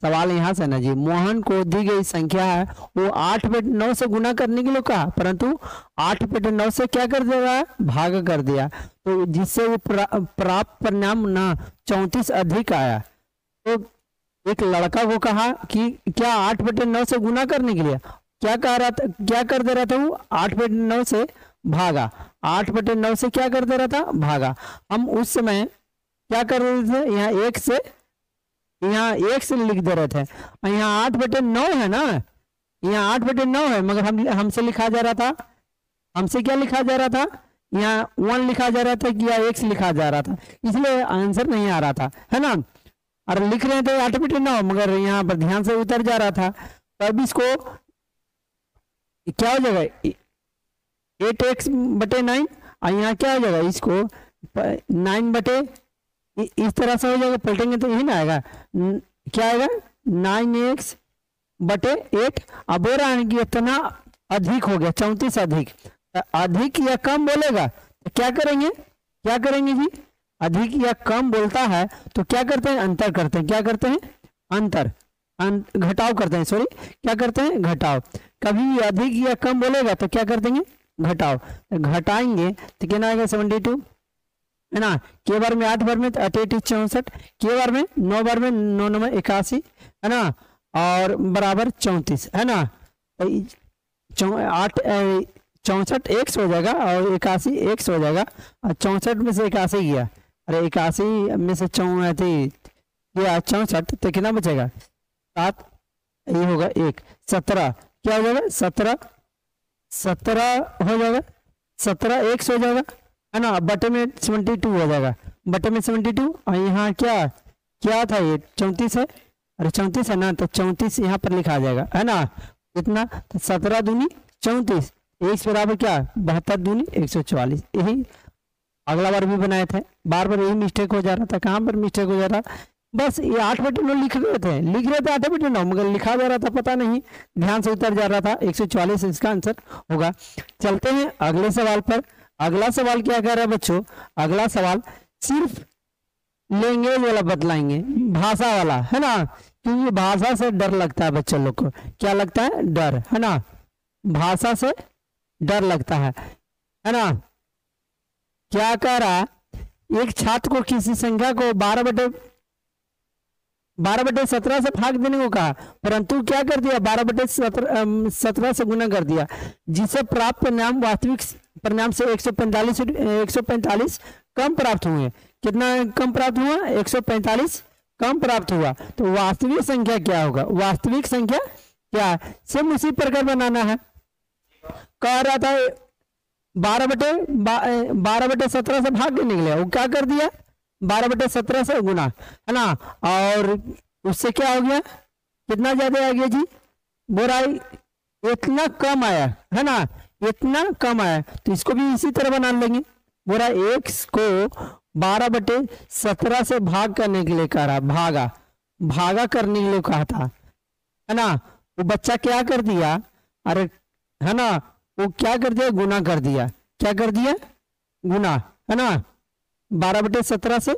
सवाल यहाँ से ना जी, मोहन को दी गई संख्या है वो 8 बटे 9 से गुना करने के लिए कहा, परंतु 8 बटे 9 से क्या कर दे रहा है, भाग कर दिया, तो जिससे वो प्राप्त परिणाम ना 34 अधिक आया। तो एक लड़का को कहा कि क्या 8 बटे 9 से गुना करने के लिए क्या कह रहा था, क्या कर दे रहा था वो 8 बटे 9 से भागा, 8 बटे 9 से क्या कर दे रहा था, भागा। हम उस समय क्या कर रहे थे, यहाँ एक से लिख दे रहे थे, यहाँ 8 बटे 9 है ना, यहाँ 8 बटे 9 है, मगर हमसे लिखा जा रहा था, हमसे क्या लिखा जा रहा था, यहाँ 1 लिखा जा रहा था कि या x लिखा जा रहा था, इसलिए आंसर नहीं आ रहा था, है ना। और लिख रहे थे 8 बटे 9, मगर यहाँ पर ध्यान से उतर जा रहा था। तो अब इसको क्या हो जाएगा, 8x बटे 9, और यहाँ क्या हो जाएगा, इसको 9 बटे, इस तरह से हो जाएगा, पलटेंगे तो यही ना आएगा, क्या आएगा 9x बटे 8। अब बोल रहा है कि इतना अधिक हो गया, 34 अधिक, अधिक या कम बोलेगा तो क्या करेंगे, क्या करेंगे जी, अधिक या कम बोलता है तो क्या करते हैं, अंतर करते हैं, क्या करते हैं, अंतर, घटाव करते हैं, सॉरी क्या करते हैं, घटाव। कभी अधिक या कम बोलेगा तो क्या कर देंगे, घटाव, घटाएंगे तो क्या आएगा 72, है ना। के बार में 8 बार में 8 8 64, के बार में 9 बार में 9 9 81, है ना, और बराबर 34, है ना। 8 64 x हो जाएगा और 81 x हो जाएगा, और 64 में से 81 गया, अरे 81 में से 64 तो कितना बचेगा 7, ये होगा 1 17, क्या हो जाएगा 17 हो जाएगा, 17 x हो जाएगा, है ना, बटे में 72 हो जाएगा, बटे में 72, और यहाँ क्या क्या था, ये 34 है, अरे 34 है ना, तो 34 यहाँ पर लिखा जाएगा, है ना, इतना, तो 17 दूनी 34, x बराबर क्या 72 दूनी 144। यही अगला बार भी बनाए थे, बार बार यही मिस्टेक हो जा रहा था, कहाँ पर मिस्टेक हो जा रहा, बस ये 8 बटे 9 लिख रहे थे 8 बटे 9, मगर लिखा जा रहा था पता नहीं, ध्यान से उतर जा रहा था, 144 इसका आंसर होगा। चलते हैं अगले सवाल पर। अगला सवाल क्या कह रहा है बच्चों, अगला सवाल सिर्फ लैंग्वेज वाला बतलाएंगे, भाषा वाला, है ना, क्योंकि भाषा से डर लगता है बच्चों लोग को, क्या लगता है, डर, है ना, भाषा से डर लगता है ना। क्या कह रहा, एक छात्र को किसी संख्या को 12 बटे 17 से भाग देने को कहा, परंतु क्या कर दिया 12 बटे 17 से गुना कर दिया, जिससे प्राप्त परिणाम वास्तविक परिणाम से 145 कम प्राप्त हुए। कितना कम प्राप्त हुआ, 145 कम प्राप्त हुआ। तो वास्तविक संख्या क्या होगा, वास्तविक संख्या क्या, सेम उसी प्रकार बनाना है। कह रहा था 12 बटे 17 से भाग देने के लिए, वो क्या कर दिया 12 बटे 17 से गुना, है ना, और उससे क्या हो गया, कितना ज्यादा आ गया जी, बोराई इतना कम आया, है ना, इतना कम आया, तो इसको भी इसी तरह बना लेंगे। बोरा x को 12 बटे 17 से भाग करने के लिए कह रहा, भागा करने के लिए कहा था, है ना, वो बच्चा क्या कर दिया, अरे है ना, वो क्या कर दिया, गुना कर दिया, क्या कर दिया, गुना, है ना, 12 बटे 17 से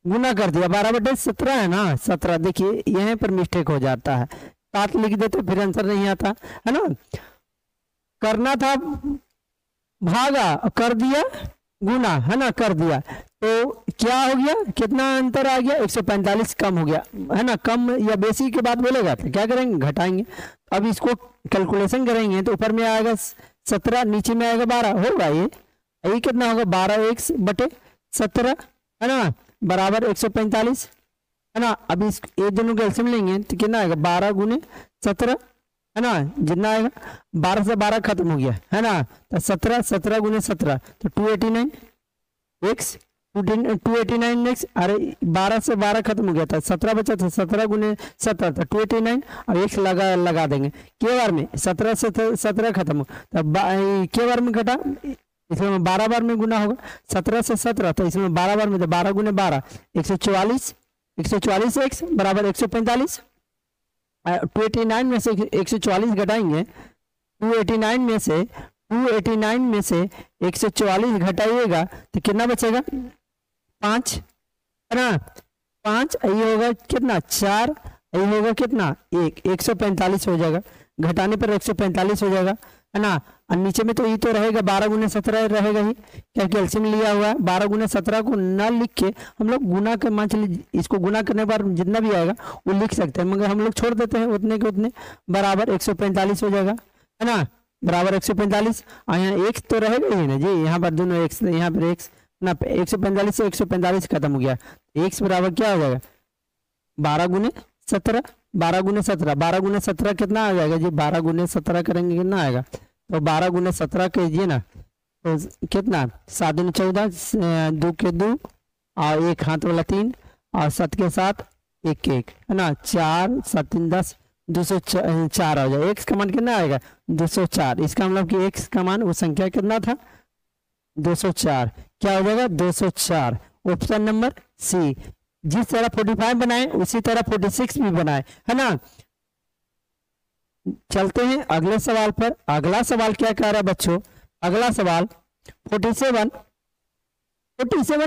गुना कर दिया, 12 बटे 17 है ना, 17, देखिए यहीं पर मिस्टेक हो जाता है, 7 लिख देते फिर आंसर नहीं आता, है ना, करना था भागा, कर दिया गुना, है ना, कर दिया, तो क्या हो गया, कितना अंतर आ गया, 145 कम हो गया, है ना, कम या बेसी के बाद बोलेगा तो क्या करेंगे, घटाएंगे। अब इसको कैलकुलेशन करेंगे तो ऊपर में आएगा 17, नीचे में आएगा 12, होगा ये कितना होगा, 12x बटे 17, है ना, बराबर 145, है ना। अब इस ये दोनों का एलसीएम लेंगे तो कितना आएगा, 12 गुने 17, है ना, जितना आएगा 12 से 12 खत्म हो गया, है ना, तो 17 गुने 17 तो 289 x, 289 x, अरे 12 से 12 खत्म हो गया था, 17 बचा था, 17 गुने 17 तो 289, और x लगा देंगे, के बार में 17 से 17 खत्म हो, तो के बार में घटा, इसमें 12 बार में गुना होगा, 17 से 17, तो इसमें 12 बार में, तो 12 गुने 12 144 x बराबर 145, 289 में से 144 घटाएंगे, 289 में से 144 घटाइएगा तो कितना बचेगा, 5, है ना, 5, ये होगा कितना 4, ये होगा कितना 1, 145 हो जाएगा, घटाने पर 145 हो जाएगा, है ना। और नीचे में तो ये तो रहेगा 12 गुने 17 रहेगा ही, क्या कैल्शियम लिया हुआ है। 12 गुने 17 को न लिख के हम लोग गुना के, मान चलिए इसको गुना करने पर जितना भी आएगा वो लिख सकते हैं, मगर हम लोग छोड़ देते हैं उतने के उतने, बराबर 145 हो जाएगा, है ना, बराबर 145। और यहाँ x तो रहेगा ही ना जी, यहाँ पर दोनों x, यहाँ पर x ना, 145 से 145 खत्म हो गया, x बराबर क्या हो जाएगा 12 गुने 17, 12 गुने 17, 12 गुने 17 कितना आ जाएगा जी, 12 गुने 17 करेंगे कितना आएगा, तो 12 गुने 17 कीजिए ना, तो कितना 7 दूनी 14, 2 के 2 और 1 हाथ वाला 3 और 7 के 7 1 के 1, है ना, 4 7 3 10, 204 आ जाएगा। x का मान कितना आएगा 204, इसका मतलब कि x का मान वो संख्या कितना था 204, क्या हो जाएगा 204। Option number C. जिस तरह 45 बनाए उसी तरह 46 भी बनाए, है ना। चलते हैं अगले सवाल पर। अगला सवाल क्या कह रहा है बच्चों, अगला सवाल 47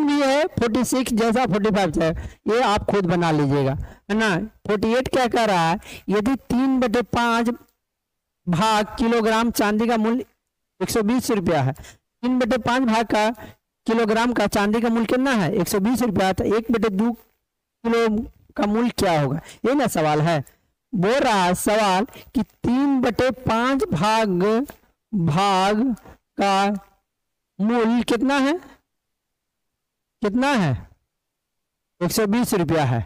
भी है, 46 जैसा 45 है, ये आप खुद बना लीजिएगा, है ना। 48 क्या कह रहा है, यदि 3/5 भाग किलोग्राम चांदी का मूल्य 120 रुपया है, 3/5 भाग का किलोग्राम का चांदी का मूल्य कितना है 120 रुपया, तो 1/2 किलो का मूल्य क्या होगा, ये ना सवाल है। बोल रहा है सवाल कि 3/5 भाग का मूल्य कितना है, कितना है 120 रुपया है,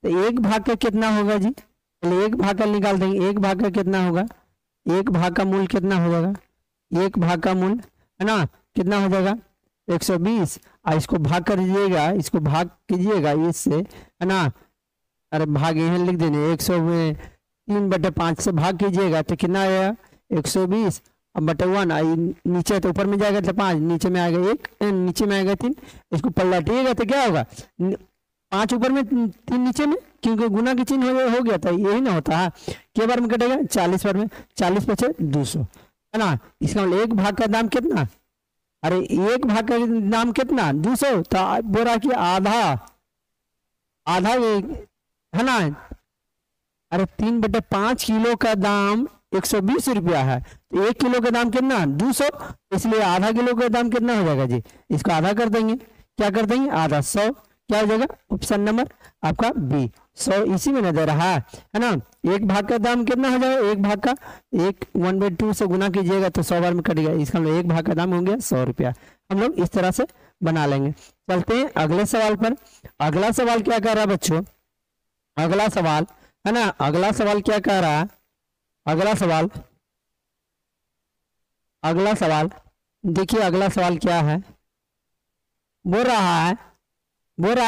तो 1 भाग का कितना होगा जी, पहले 1 भाग का निकाल देंगे, 1 भाग का कितना होगा, 1 भाग का मूल्य कितना हो जाएगा, 1 भाग का मूल्य, है ना, कितना हो जाएगा 120, और इसको भाग कर दीजिएगा, इसको भाग कीजिएगा इससे, है ना, अरे भाग यहाँ लिख देंगे 3/5 से भाग कीजिएगा तो कितना आएगा 120, अब बटे 1, नीचे तो ऊपर में जाएगा तो 5, नीचे में आएगा 1, नीचे में आएगा 3, इसको पलटिएगा तो क्या होगा 5 ऊपर में 3 नीचे में, क्योंकि गुना की चिन्ह हो गया था, यही ना होता है, क्या बार में कटेगा 40 बार में, 40 बचे 200, है ना। इसका मतलब 1 भाग का दाम कितना, अरे 1 भाग का दाम कितना 200, तो बोला कि आधा है ना, अरे 3/5 किलो का दाम 120 रुपया है, तो 1 किलो का दाम कितना 200, इसलिए आधा किलो का दाम कितना हो जाएगा जी, इसको आधा कर देंगे, क्या कर देंगे आधा, 100, क्या हो जाएगा ऑप्शन नंबर आपका बी 100, इसी में न दे रहा है ना। 1 भाग का दाम कितना हो जाएगा, 1 भाग का 1/2 से गुना कीजिएगा तो 100 बार में कटेगा, इसका मतलब 1 भाग का दाम हो गया 100 रुपया। हम लोग इस तरह से बना लेंगे। चलते हैं अगले सवाल पर। अगला सवाल क्या कह रहा है बच्चों, अगला सवाल, है ना, अगला सवाल क्या कह रहा है, अगला सवाल देखिए, अगला सवाल क्या है, बोल रहा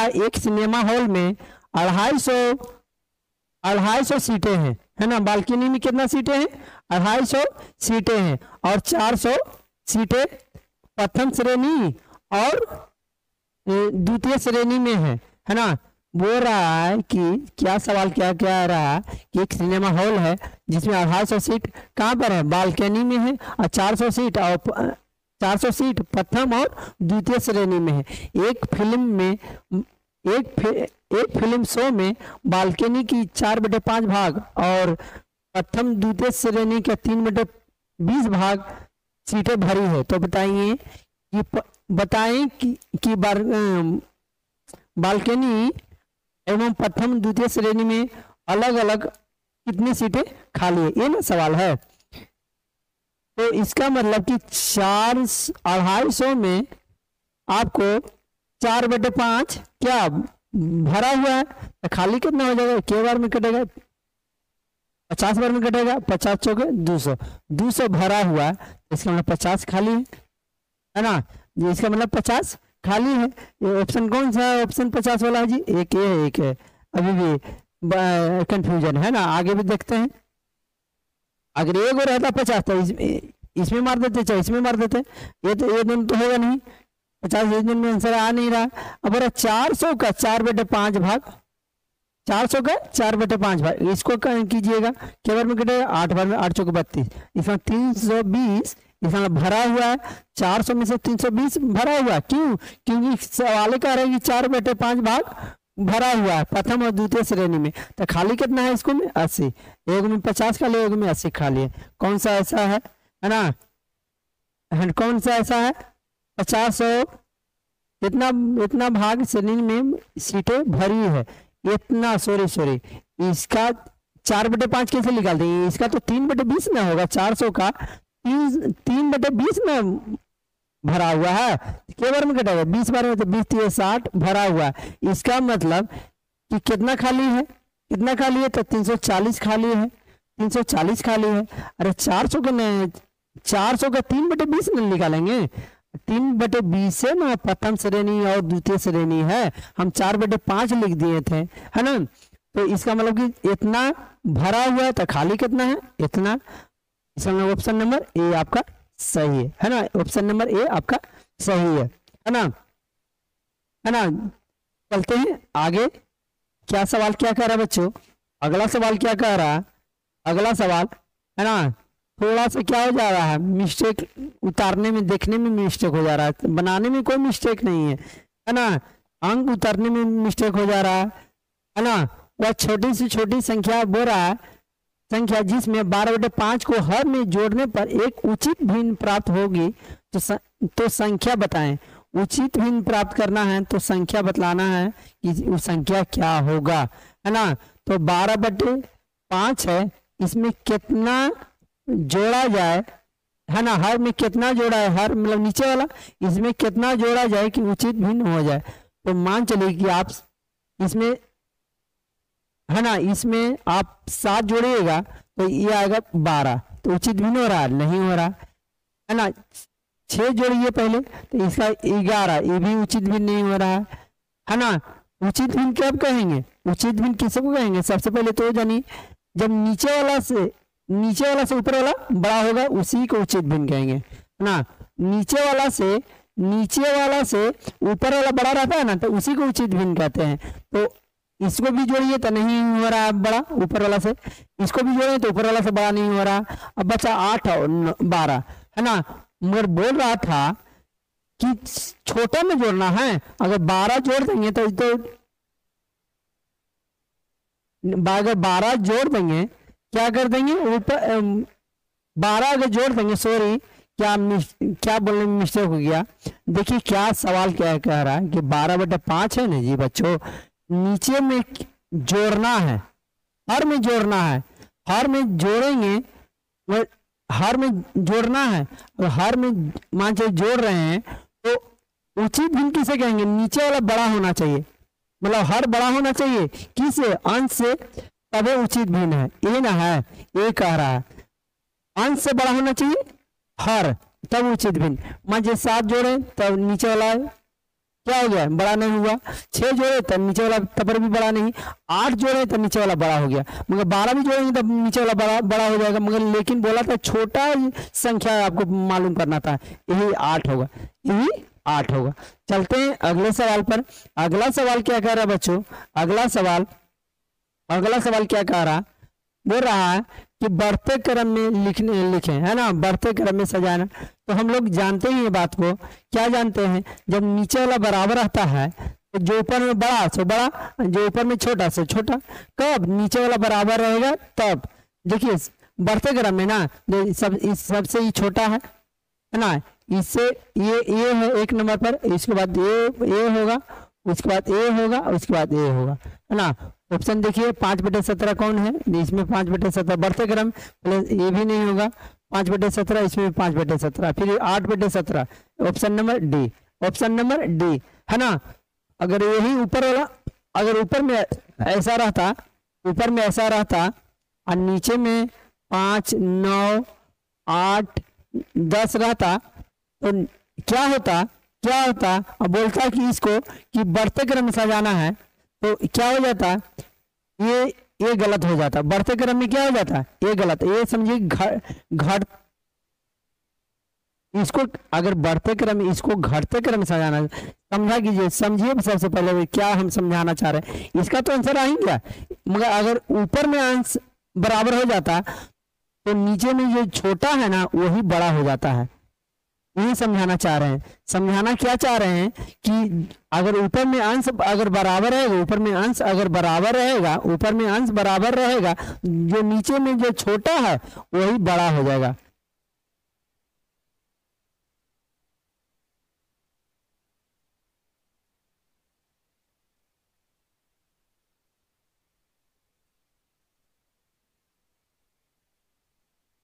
है एक सिनेमा हॉल में 250 सीटें हैं, है ना, बालकनी में कितना सीटें हैं 250 सीटें हैं, और 400 सीटें प्रथम श्रेणी और द्वितीय श्रेणी में है ना। बोल रहा है कि क्या सवाल क्या कह रहा है कि एक सिनेमा हॉल है जिसमें 250 सीट कहाँ पर है, बालकनी में है, और 400 सीट प्रथम और द्वितीय श्रेणी में है। एक फिल्म शो में बालकनी की 4/5 भाग और प्रथम द्वितीय श्रेणी के 3/20 भाग सीटें भरी है, तो बताएं कि बालकनी एवं प्रथम द्वितीय श्रेणी में अलग अलग कितनी सीटें खाली है, ये ना सवाल है। तो इसका मतलब कि 250 में आपको 4/5 क्या भरा हुआ है, तो खाली कितना हो जाएगा, के बार में कटेगा 50 बार में कटेगा, 50 चौके 200 भरा हुआ है, इसका मतलब 50 खाली है ना, इसका मतलब 50 खाली है। ये ऑप्शन कौन सा है, ऑप्शन 50 वाला है जी, एक ये है, एक है, अभी भी कंफ्यूजन है ना, आगे भी देखते हैं। अगर एक और रहता 50 तो इसमें मार देते, चाहे इसमें मार देते, ये दोनों तो होगा नहीं, 50 इस दिन में आंसर आ नहीं रहा। अब 400 का 4/5 भाग, 400 का 4/5 भाग, इसको कीजिएगा, क्या बार में कटेगा 8 बार में, 8 चौके 32, इसमें 320, इसमें भरा हुआ है, 400 में से 320 भरा हुआ, क्यों, क्योंकि सवाल कह रहे हैं कि 4/5 भाग भरा हुआ है प्रथम और द्वितीय श्रेणी में, तो खाली कितना है इसको में 80, एक में 50 खाली एक में 80 खाली है। कौन सा ऐसा है ना, कौन सा ऐसा है 50 और इतना भाग श्रेणी में सीटें भरी है, इतना सॉरी इसका 4/5 कैसे निकाल देंगे, इसका तो 3/20 में होगा, 400 का 3/20 में भरा हुआ है, के बार में कटेगा 20 बार में, तो 20 60 भरा हुआ है। इसका मतलब कि कितना खाली है, कितना खाली है, तो 340 खाली है, 340 खाली है। अरे 400 का 3/20 में निकालेंगे, 3/20 से ना प्रथम श्रेणी और द्वितीय श्रेणी है, हम 4/5 लिख दिए थे, है ना। तो इसका मतलब कि इतना भरा हुआ है, तो खाली कितना है इतना। इसमें ऑप्शन नंबर ए आपका सही है ना, ऑप्शन नंबर ए आपका सही है ना, है ना। चलते हैं आगे, क्या सवाल क्या कह रहा है बच्चों, अगला सवाल क्या कह रहा है, अगला सवाल है ना, थोड़ा सा क्या हो जा रहा है, मिस्टेक उतारने में, देखने में मिस्टेक हो जा रहा है, बनाने में कोई मिस्टेक नहीं है ना, अंक उतारने में मिस्टेक हो जा रहा है ना। वह छोटी से छोटी संख्या बोल रहा है, संख्या जिसमें 12/5 को हर में जोड़ने पर एक उचित भिन्न प्राप्त होगी, तो संख्या बताएं। उचित भिन्न प्राप्त करना है तो संख्या बतलाना है कि वो संख्या क्या होगा, है ना। तो 12/5 है, इसमें कितना जोड़ा जाए, है ना, हर में कितना जोड़ा है, हर मतलब नीचे वाला, इसमें कितना जोड़ा जाए कि उचित भिन्न हो जाए। तो मान चलिए कि आप इसमें, है ना, इसमें आप 7 जोड़िएगा तो ये आएगा 12, तो उचित भिन्न हो रहा है, नहीं हो रहा है ना। 6 जोड़िए पहले, तो इसका 11, ये भी उचित भिन्न नहीं हो रहा है ना। उचित भिन्न कब कहेंगे, उचित भिन्न किसको कहेंगे, सबसे पहले तो जानिए जब नीचे वाला से ऊपर वाला बड़ा होगा उसी को उचित भिन्न कहेंगे, है ना। नीचे वाला से ऊपर वाला बड़ा रहता है ना, तो उसी को उचित भिन्न कहते हैं। तो इसको भी जोड़िए तो नहीं हो रहा बड़ा ऊपर वाला से, इसको भी जोड़िए तो ऊपर वाला से बड़ा नहीं हो रहा। अब बचा 8 और 12, है ना। मगर बोल रहा था कि छोटे में जोड़ना है, अगर 12 जोड़ देंगे तो अगर 12 जोड़ देंगे क्या कर देंगे, ऊपर 12 अगर जोड़ देंगे, सॉरी क्या बोलने में मिस्टेक हो गया। देखिए क्या सवाल क्या कह रहा है कि 12/5 है ना जी बच्चों, नीचे में जोड़ना है, हर में जोड़ना है, हर में जोड़ेंगे, हर में जोड़ना है, और हर में मान के जोड़ रहे हैं तो उचित भिन्न किसे कहेंगे, नीचे वाला बड़ा होना चाहिए, मतलब हर बड़ा होना चाहिए किसे, अंश से, तभी उचित भिन्न है, ये ना है, ये कह रहा है अंश से बड़ा होना चाहिए हर, तब उचित भिन्न। मान 7 जोड़े तब नीचे वाला क्या हो गया, बड़ा नहीं हुआ। 6 जोड़े तब नीचे वाला तब भी बड़ा नहीं, 8 जोड़े तब नीचे वाला बड़ा हो गया, मगर 12 भी जोड़ेंगे तब नीचे वाला बड़ा हो जाएगा। मगर लेकिन बोला था छोटा संख्या आपको मालूम करना था, यही 8 होगा, यही 8 होगा। चलते हैं अगले सवाल पर। अगला सवाल क्या कह रहा है बच्चों, अगला सवाल क्या कह रहा, बोल रहा है कि बढ़ते क्रम में लिखें, है ना, बढ़ते क्रम में सजाना। तो हम लोग जानते हैं ये बात को, क्या जानते हैं, जब नीचे वाला बराबर रहता है तो जो ऊपर में बड़ा से बड़ा, जो ऊपर में छोटा से छोटा, कब नीचे वाला बराबर रहेगा तब। देखिए बढ़ते क्रम में ना सबसे ही छोटा है ना, इससे ये है 1 नंबर पर, इसके बाद ये होगा, उसके बाद ए होगा, उसके बाद ए होगा, है ना। ऑप्शन देखिए 5/17 कौन है, इसमें 5/17 बढ़ते क्रम, प्लस ये भी नहीं होगा 5/17, इसमें 5/17, फिर 8/17, option number D, option number D, है ना। अगर यही ऊपर वाला, अगर ऊपर में ऐसा रहता और नीचे में 5, 9, 8, 10 रहता तो क्या होता, अब बोलता कि इसको कि बढ़ते क्रम में सजाना है, तो क्या हो जाता, ये गलत हो जाता, बढ़ते क्रम में क्या हो जाता, ये गलत, ये समझिए घट, इसको अगर बढ़ते क्रम में इसको घटते क्रम में सजाना, समझा कीजिए, समझिए सबसे पहले क्या हम समझाना चाह रहे हैं, इसका तो आंसर आ ही गया। मगर अगर ऊपर में अंश बराबर हो जाता तो नीचे में जो छोटा है ना वही बड़ा हो जाता है, यही समझाना चाह रहे हैं। समझाना क्या चाह रहे हैं कि अगर ऊपर में अंश अगर बराबर रहेगा, ऊपर में अंश अगर बराबर रहेगा, ऊपर में अंश बराबर रहेगा, जो नीचे में जो छोटा है वही बड़ा हो जाएगा।